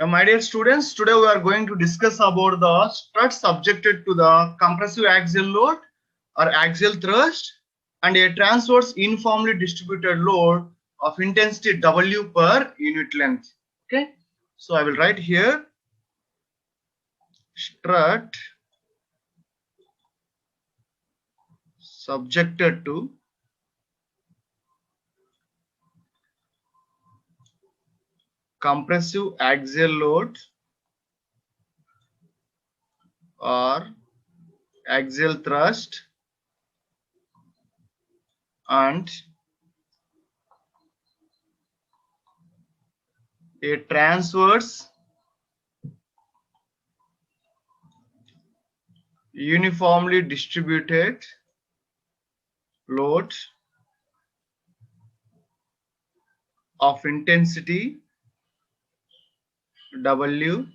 My dear students, today we are going to discuss about the strut subjected to the compressive axial load or axial thrust and a transverse uniformly distributed load of intensity W per unit length. Okay, so I will write here strut subjected to compressive axial load or axial thrust and a transverse uniformly distributed load of intensity W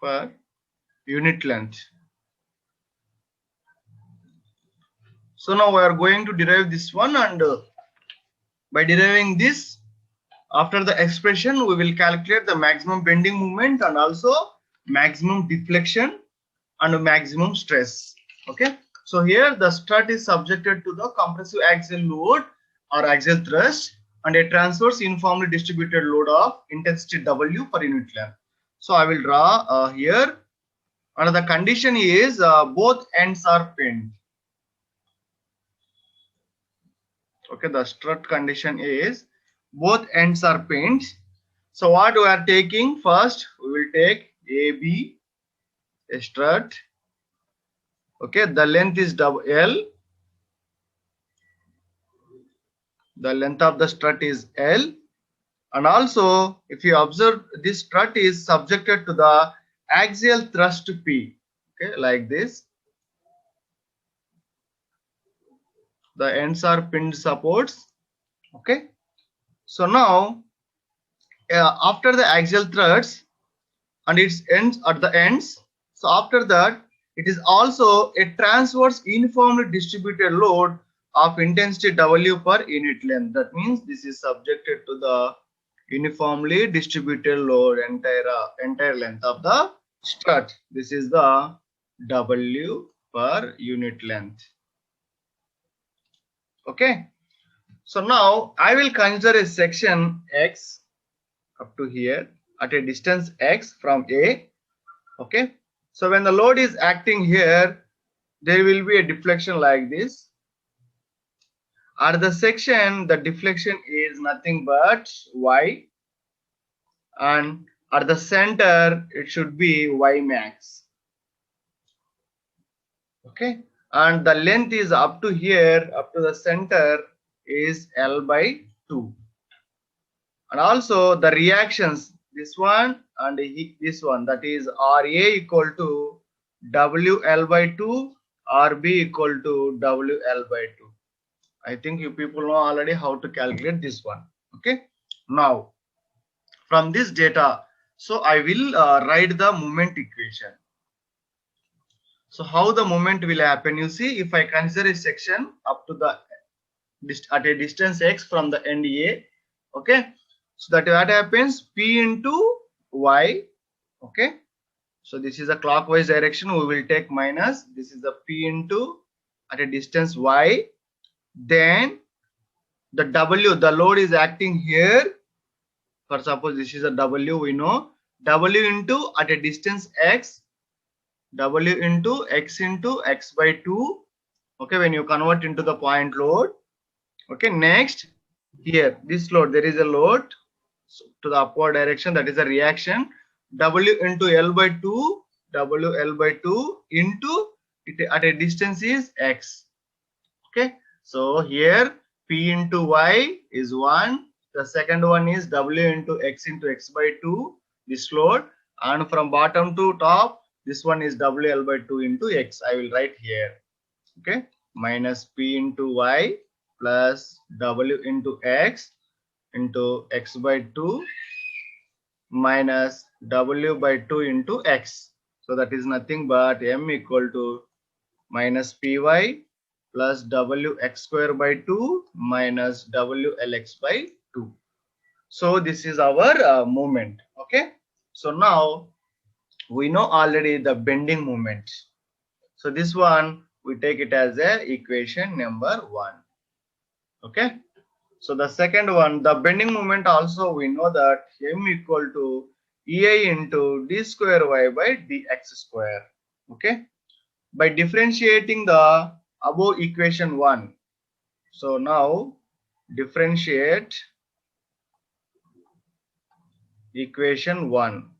per unit length. So now we are going to derive this one, and by deriving this, after the expression we will calculate the maximum bending moment and also maximum deflection and maximum stress. Okay, so here the strut is subjected to the compressive axial load or axial thrust and a transverse uniformly distributed load of intensity W per unit length. So I will draw here, and the condition is both ends are pinned. Okay, the strut condition is both ends are pinned. So what we are taking first, we will take AB, a strut. Okay, the length is L. The length of the strut is L. And also, if you observe, this strut is subjected to the axial thrust P. Okay, like this. The ends are pinned supports. Okay. So now, after the axial thrusts and its ends at the ends, so after that, it is also a transverse uniformly distributed load of intensity W per unit length. That means this is subjected to the uniformly distributed load entire length of the strut. This is the W per unit length. Okay. So now I will consider a section X up to here at a distance X from A. Okay. So when the load is acting here, there will be a deflection like this. At the section, the deflection is nothing but Y, and at the center, it should be Y max. Okay, and the length is up to here, up to the center is L by 2. And also the reactions, this one and this one, that is RA equal to WL by 2, RB equal to WL by 2. I think you people know already how to calculate this one. Okay, now from this data, so I will write the moment equation. So how the moment will happen, you see, if I consider a section up to the at a distance X from the end A. Okay, so that what happens, P into Y. Okay, so this is a clockwise direction, we will take minus, this is the P into at a distance Y. Then the W, the load is acting here. For suppose this is a W, we know W into at a distance X, W into X by 2. Okay, when you convert into the point load. Okay, next here this load, there is a load to the upward direction, that is a reaction, W into L by 2, WL by 2 into it at a distance is X. Okay, so here P into Y is 1, the second one is W into X by 2, this load, and from bottom to top this one is WL by 2 into X. I will write here. Okay, minus P into Y plus W into X by 2 minus W by 2 into X. So that is nothing but M equal to minus Py plus Wx square by 2 minus WLx by 2. So this is our moment. Okay. So now we know already the bending moment. So this one we take it as a equation number 1. Okay. So the second one, the bending moment, also we know that m equal to ei into d square y by dx square. Okay. By differentiating the above equation 1. So now differentiate equation 1.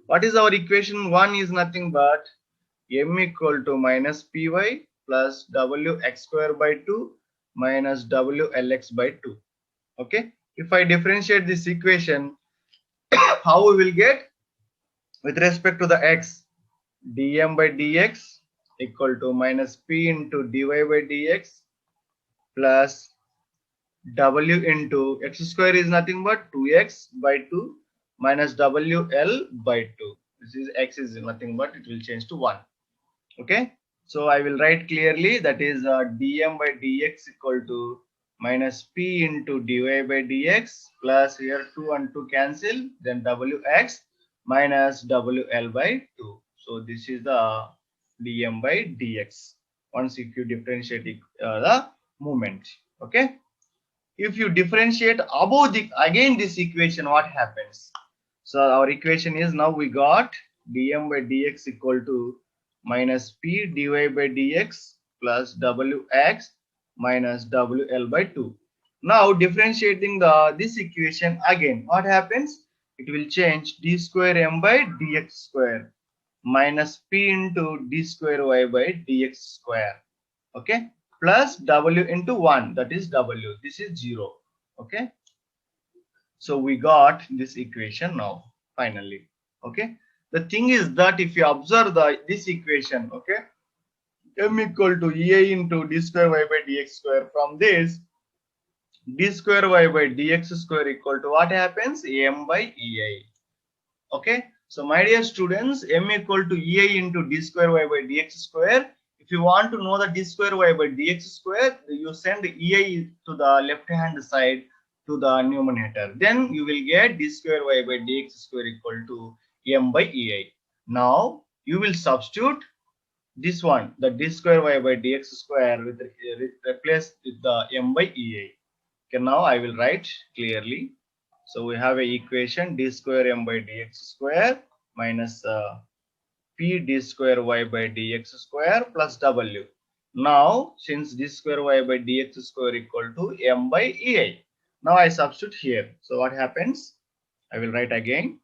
What is our equation 1 is nothing but m equal to minus py plus wx square by 2 minus wlx by 2. Okay. If I differentiate this equation, how we will get with respect to the x, dm by dx equal to minus p into dy by dx plus w into x square is nothing but 2x by 2 minus wl by 2. This is x is nothing but it will change to 1. Okay. So I will write clearly, that is dm by dx equal to minus p into dy by dx plus here 2 and 2 cancel, then wx minus wl by 2. So this is the dm by dx once if you differentiate the movement. Okay. If you differentiate above the again this equation, what happens? So our equation is, now we got dm by dx equal to minus p dy by dx plus wx minus wl by 2. Now differentiating the this equation again, what happens? It will change d square m by dx square minus p into d square y by dx square. Okay, plus w into 1, that is w, this is 0. Okay, so we got this equation now finally. Okay, the thing is that if you observe this equation, okay, m equal to ei into d square y by dx square, from this d square y by dx square equal to what happens, m by ei. Okay, so my dear students, m equal to ei into d square y by dx square. If you want to know the d square y by dx square, you send ei to the left hand side to the numerator. Then you will get d square y by dx square equal to m by ei. Now you will substitute this one, the d square y by dx square, with replace with the m by ei. Okay, now I will write clearly. So we have a equation d square m by dx square minus p d square y by dx square plus w. Now since d square y by dx square equal to m by ei, now I substitute here. So what happens? I will write again,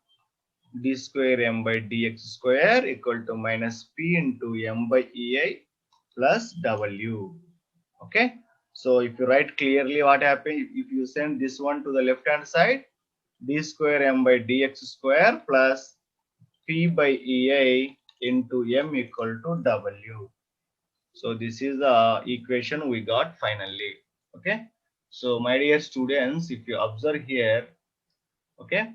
d square m by dx square equal to minus p into m by ei plus w. Okay. So if you write clearly, what happens if you send this one to the left hand side, d square m by dx square plus p by ei into m equal to w. So this is the equation we got finally. Okay. So my dear students, if you observe here, okay,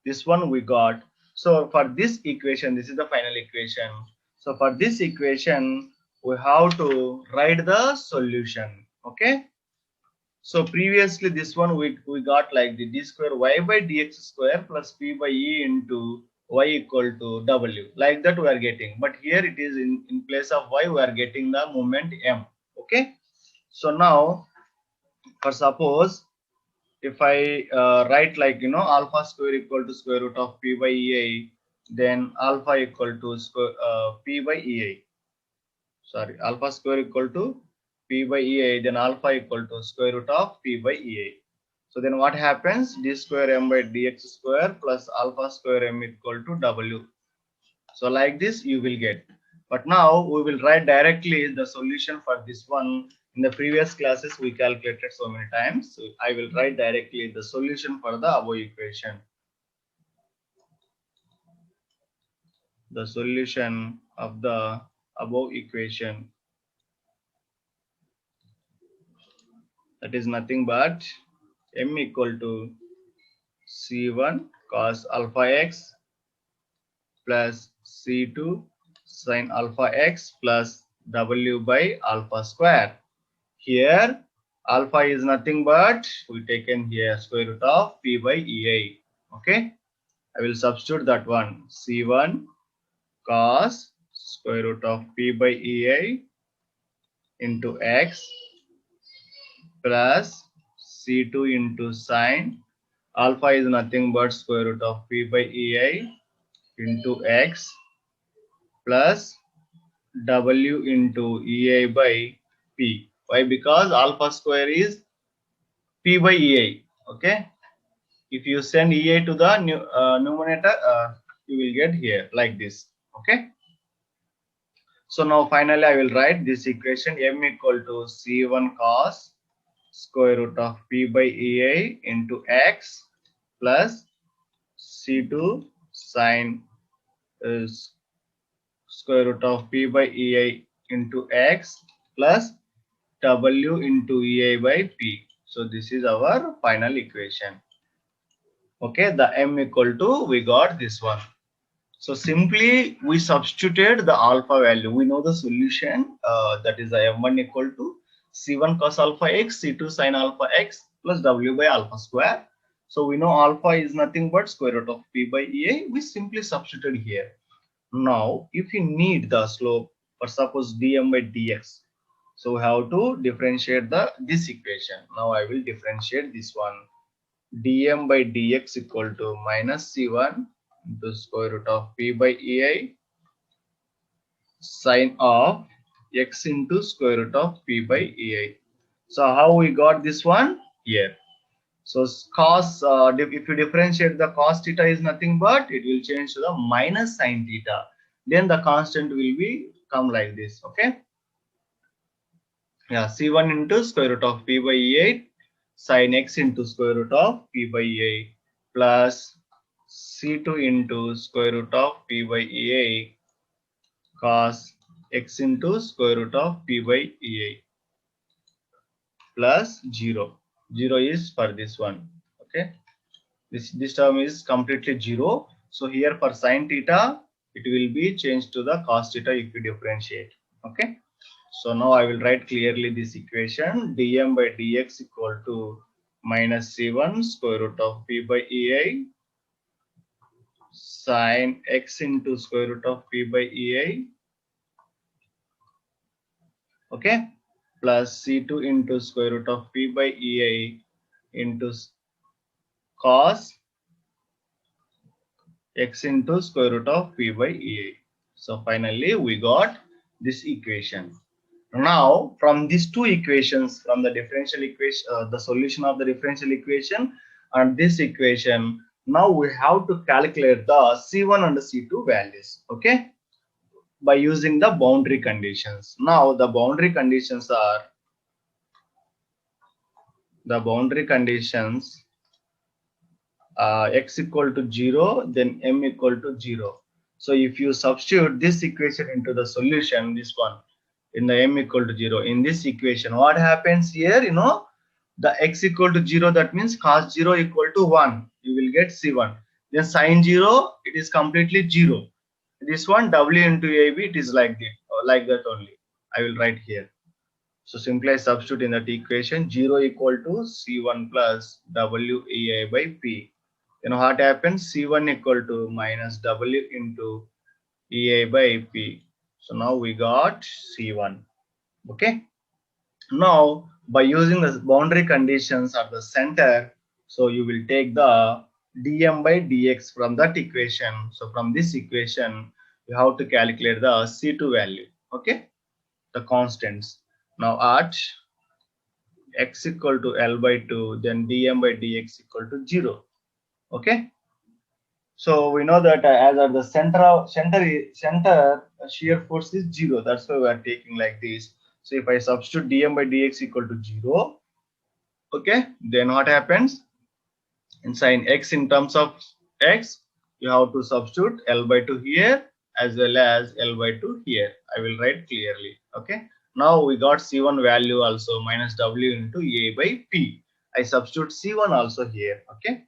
this one we got. So for this equation, this is the final equation. So for this equation, we have to write the solution. Okay. So previously this one we got like the d square y by dx square plus p by e into y equal to w, like that we are getting. But here it is in place of y we are getting the moment m. Okay. So now for suppose if I write like alpha square equal to square root of p by ei, then alpha equal to square p by ei. Sorry, alpha square equal to p by ei, then alpha equal to square root of p by ei. So then what happens? D square m by dx square plus alpha square m equal to w. So like this you will get. But now we will write directly the solution for this one. In the previous classes we calculated so many times. So I will write directly the solution for the above equation. The solution of the above equation, that is nothing but m equal to c1 cos alpha x plus c2 sin alpha x plus w by alpha square. Here alpha is nothing but we taken here square root of p by ei. Okay. I will substitute that one. C1 cos square root of P by EA into X plus C2 into sine alpha is nothing but square root of P by EA into X plus W into EA by P. Why? Because alpha square is P by EA. Okay. If you send EA to the numerator, you will get here like this. Okay. So now finally I will write this equation m equal to C1 cos square root of P by EA into X plus C2 sine square root of P by EA into X plus W into EA by P. So this is our final equation. Okay, the m equal to, we got this one. So simply we substituted the alpha value. We know the solution, that is the m1 equal to c1 cos alpha x, c2 sin alpha x plus w by alpha square. So we know alpha is nothing but square root of p by ea. We simply substituted here. Now, if you need the slope, or suppose dm by dx, so we have to differentiate this equation. Now I will differentiate this one. Dm by dx equal to minus c1 into square root of p by ei sine of x into square root of p by ei. So how we got this one here? So cos, if you differentiate the cos theta is nothing but it will change to the minus sine theta. Then the constant will be come like this. Okay. Yeah, c1 into square root of p by e8 sin x into square root of p by e8 plus c2 into square root of p by e8 cos x into square root of p by e8 plus 0. 0 is for this one. Okay. This term is completely 0. So here for sin theta, it will be changed to the cos theta if you differentiate. Okay. So now I will write clearly this equation. Dm by dx equal to minus c1 square root of p by ei sin x into square root of p by ei. Okay. Plus c2 into square root of p by ei into cos x into square root of p by ei. So finally we got this equation. Now from these two equations, from the differential equation, the solution of the differential equation and this equation, now we have to calculate the C1 and the C2 values. Okay, by using the boundary conditions. Now the boundary conditions are x equal to 0, then m equal to 0. So if you substitute this equation into the solution, this one, in the m equal to 0, in this equation, what happens here? You know, the x equal to 0, that means cos 0 equal to 1. You will get C1. Then sin 0, it is completely 0. This one, w into ab, it is like that only. I will write here. So simply I substitute in that equation 0 equal to C1 plus WEI by P. Then what happens? C1 equal to minus W into EA by P. So now we got C1. Okay. Now by using the boundary conditions at the center, so you will take the dm by dx from that equation. So from this equation, you have to calculate the C2 value. Okay. The constants. Now at x equal to L by 2, then dm by dx equal to 0. Okay. So we know that as at the center shear force is 0. That's why we are taking like this. So if I substitute dm by dx equal to 0, okay, then what happens? In sin x in terms of x, you have to substitute L by 2 here as well as L by 2 here. I will write clearly. Okay. Now we got C1 value also minus W into A by P. I substitute C1 also here. Okay.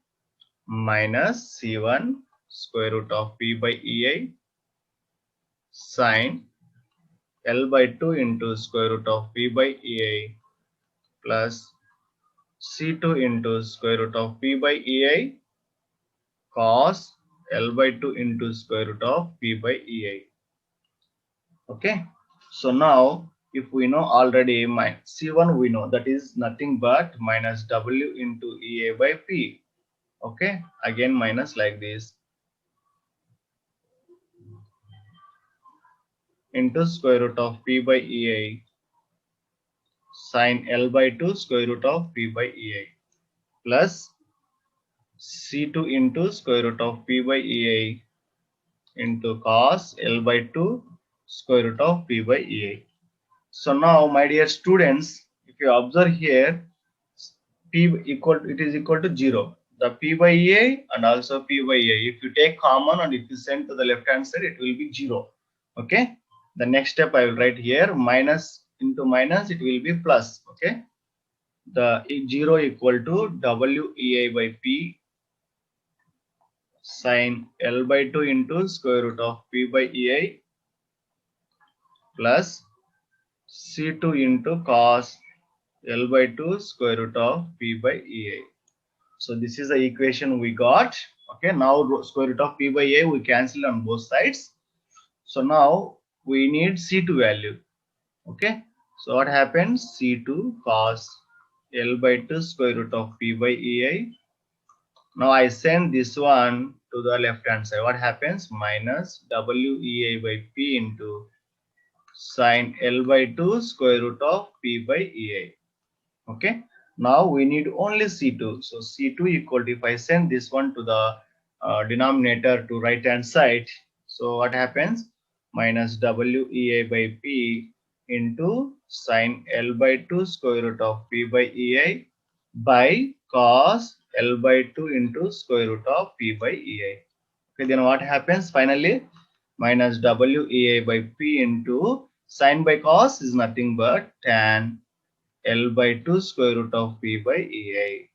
Minus C1 square root of P by EI sine L by 2 into square root of P by EI plus C2 into square root of P by EI cos L by 2 into square root of P by EI. Okay. So now if we know already my C1 we know that is nothing but minus W into EA by P. Okay. Again minus like this into square root of P by EI sin L by 2 square root of P by EI plus C2 into square root of P by EI into cos L by 2 square root of P by EI. So now my dear students, if you observe here, P equal it is equal to 0. The P by EI and also P by EI. If you take common and if you send to the left hand side, it will be 0. Okay. The next step I will write here minus into minus, it will be plus. Okay. The 0 equal to WEI by P sin L by 2 into square root of P by EI plus C2 into cos L by 2 square root of P by EI. So this is the equation we got. Okay, now square root of P by EI we cancel on both sides. So now we need C2 value. Okay, so what happens? C2 cos L by 2 square root of P by EI. Now I send this one to the left hand side. What happens? Minus WEI by P into sin L by 2 square root of P by EI. Okay. Now we need only C2. So C2 equal to, if I send this one to the denominator to right hand side, so what happens? Minus WEI by P into sin L by 2 square root of P by EI by cos L by 2 into square root of P by EI. Okay, then what happens finally? Minus WEI by P into sin by cos is nothing but tan L by 2 square root of P by EI.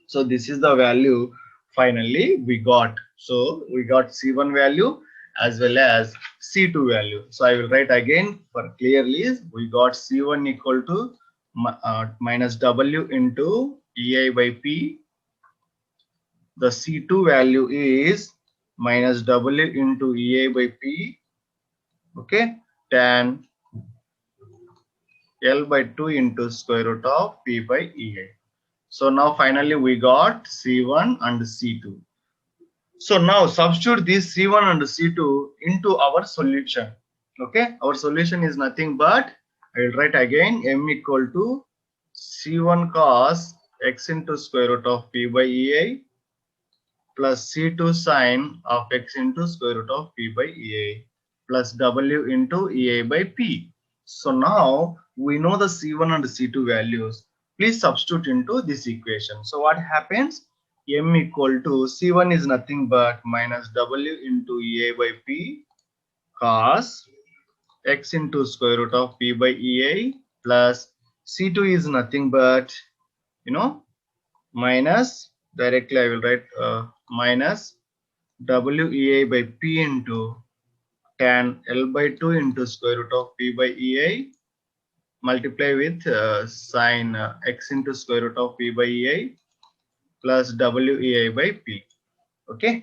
So this is the value finally we got. So we got C1 value as well as C2 value. So I will write again for clearly. We got C1 equal to minus W into EI by P. The C2 value is minus W into EI by P. Okay, tan L by 2 into square root of P by EI. So now finally we got C1 and C2. So now substitute this C1 and C2 into our solution. Okay, our solution is nothing but, I will write again, M equal to C1 cos x into square root of P by EI plus C2 sine of x into square root of P by EI plus W into EI by P. So now we know the C1 and C2 values. Please substitute into this equation. So what happens? M equal to C1 is nothing but minus W into EI by P cos x into square root of P by EI plus C2 is nothing but, minus, directly I will write minus WEI by P into tan L by 2 into square root of P by EI multiply with sin x into square root of P by EI plus WEI by P. Okay.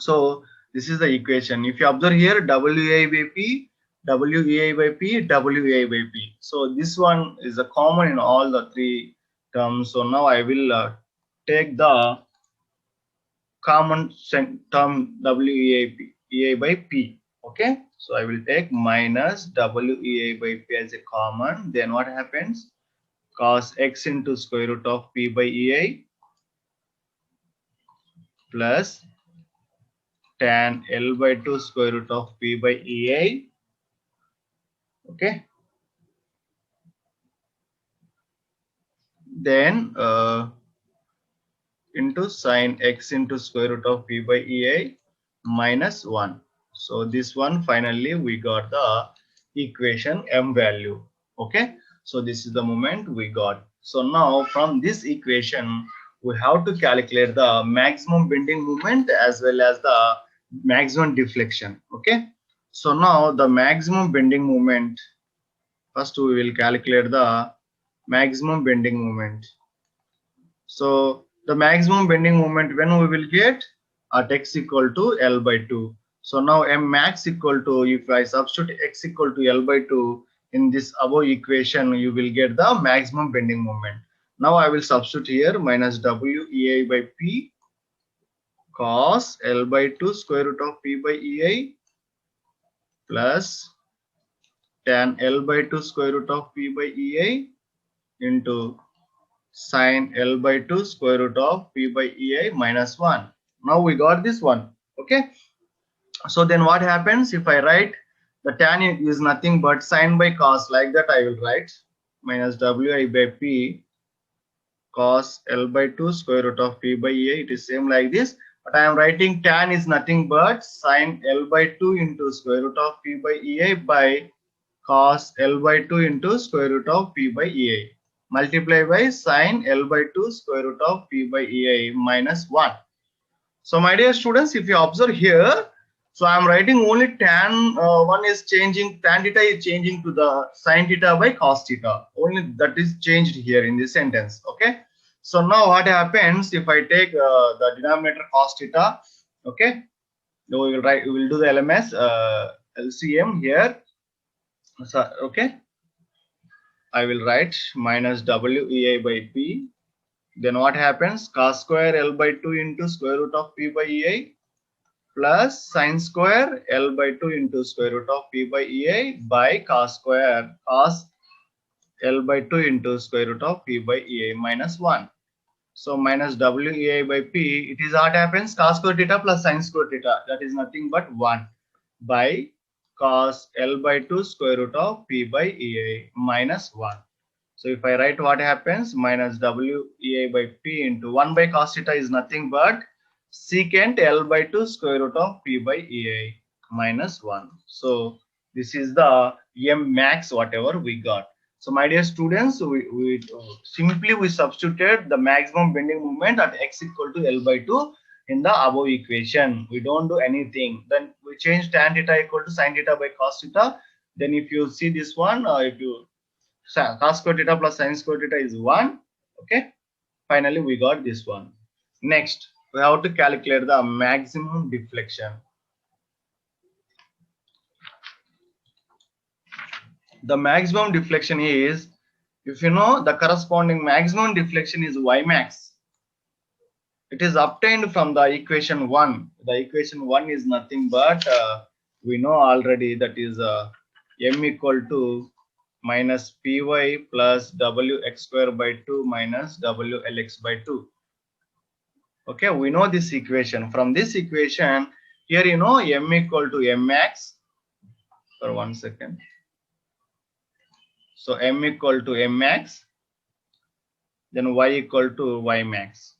So this is the equation. If you observe here, WEI by P, WEI by P, WEI by P. So this one is a common in all the three terms. So now I will take the common term WEI by P. Okay, so I will take minus WEI by P as a common. Then what happens? Cos x into square root of P by EI plus tan L by 2 square root of P by EI. Okay. Then into sin x into square root of P by EI minus 1. So this one finally we got the equation M value. Okay. So this is the moment we got. So now from this equation we have to calculate the maximum bending moment as well as the maximum deflection. Okay. So now the maximum bending moment, first we will calculate the maximum bending moment. So The maximum bending moment when we will get at x equal to L by 2. So now M max equal to, if I substitute x equal to L by 2 in this above equation, you will get the maximum bending moment. Now I will substitute here minus W EI by P cos L by 2 square root of P by EI plus tan L by 2 square root of P by EI into sine L by 2 square root of P by EI minus 1. Now we got this one. Okay. So then what happens if I write the tan is nothing but sine by cos, like that I will write minus Wi by P cos L by 2 square root of P by EI. It is same like this, but I am writing tan is nothing but sine L by 2 into square root of P by EI by cos L by 2 into square root of P by EI multiply by sine L by 2 square root of P by EI minus 1. So my dear students, if you observe here, so I am writing only tan one is changing, tan theta is changing to the sine theta by cos theta. Only that is changed here in this sentence. Okay. So now what happens if I take the denominator cos theta? Okay. Now we will do the LMS LCM here. So, okay. I will write minus WEI by P. Then what happens? Cos square L by 2 into square root of P by EI plus sine square L by 2 into square root of P by EI by cos square cos L by 2 into square root of P by EI minus 1. So minus WEI by P, it is what happens? Cos square theta plus sine square theta, that is nothing but 1 by cos L by 2 square root of P by EI minus 1. So if I write what happens, minus WEI by P into 1 by cos theta is nothing but secant L by 2 square root of P by EI minus 1. So this is the M max whatever we got. So my dear students, we simply substituted the maximum bending moment at x equal to L by 2 in the above equation. We don't do anything. Then we change tan theta equal to sine theta by cos theta. Then if you see this one, if you cos square theta plus sine square theta is 1. Okay. Finally, we got this one. Next, we have to calculate the maximum deflection. The maximum deflection is, if you know, the corresponding maximum deflection is y max. It is obtained from the equation 1. The equation 1 is nothing but we know already, that is m equal to minus py plus wx square by 2 minus wlx by 2. Okay, we know this equation. From this equation, here you know m equal to m max. For 1 second. So m equal to m max, then y equal to y max,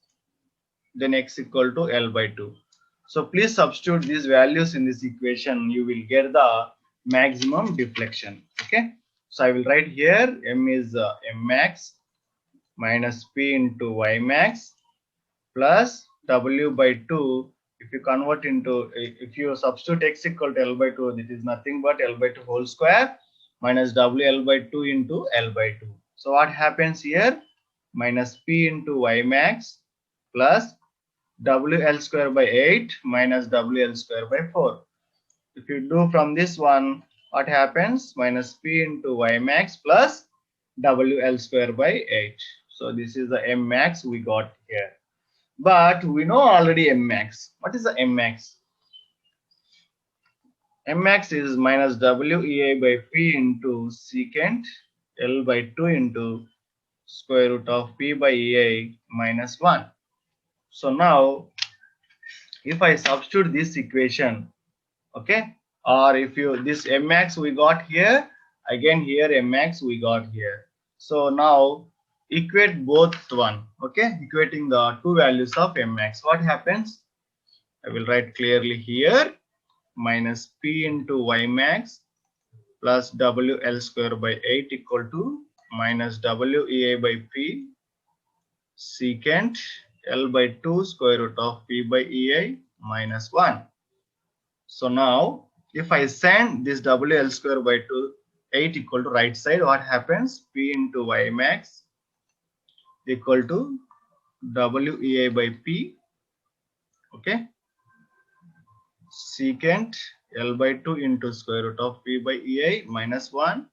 then x equal to L by 2. So please substitute these values in this equation. You will get the maximum deflection. Okay. So I will write here m is m max minus p into y max plus w by 2. If you convert into, if you substitute x equal to L by 2, this is nothing but L by 2 whole square minus WL by 2 into L by 2. So what happens here? Minus P into Y max plus WL square by 8 minus WL square by 4. If you do from this one, what happens? Minus P into Y max plus WL square by 8. So this is the M max we got here. But we know already M max. What is the M max? M max is minus WEI by P into secant L by 2 into square root of P by EI minus 1. So now, if I substitute this equation, okay, or if you, this M max we got here, again here M max we got here. So now equate both one, okay, equating the two values of M max. What happens? I will write clearly here. Minus P into Y max plus WL square by 8 equal to minus WEA by P secant L by 2 square root of P by EI minus 1. So now if I send this WL square by 8 equal to right side, what happens? P into Y max equal to WEI by P. Okay. Secant L by 2 into square root of P by EI minus 1.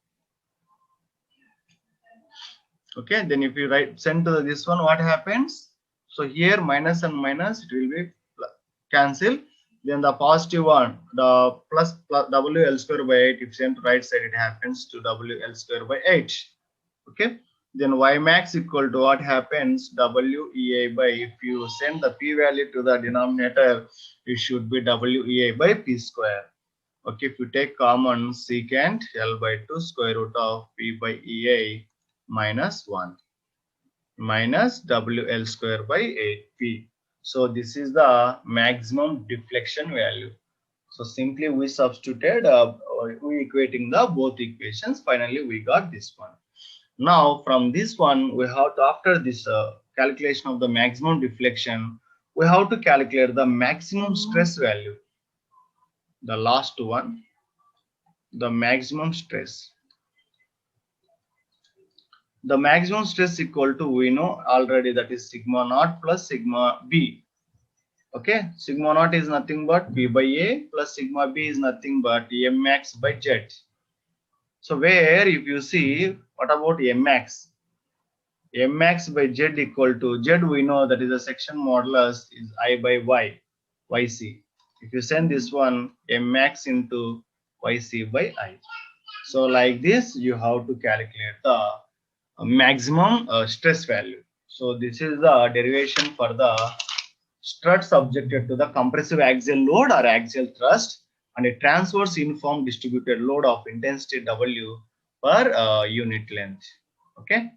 Okay, then if you send to this one, what happens? So here minus and minus, it will be cancel. Then the positive one, the plus WL square by 8, if sent to right side, it happens to WL square by 8. Okay, then Y max equal to what happens? WEI by, if you send the P value to the denominator, it should be WEI by P square. Okay, if you take common, secant L by 2 square root of P by EI minus 1 minus WL square by 8P. So this is the maximum deflection value. So simply we substituted, we equating the both equations. Finally, we got this one. Now from this one, we have to, after this calculation of the maximum deflection, we have to calculate the maximum stress value. The last one, the maximum stress. The maximum stress equal to, we know already, that is sigma naught plus sigma B. Okay, sigma naught is nothing but P by A plus sigma B is nothing but M max by Z. So where if you see, what about M max? M max by Z equal to, Z we know that is the section modulus is I by Y, YC. If you send this one, M max into YC by I. So like this, you have to calculate the maximum stress value. So this is the derivation for the strut subjected to the compressive axial load or axial thrust and a transverse uniform distributed load of intensity W per unit length. Okay.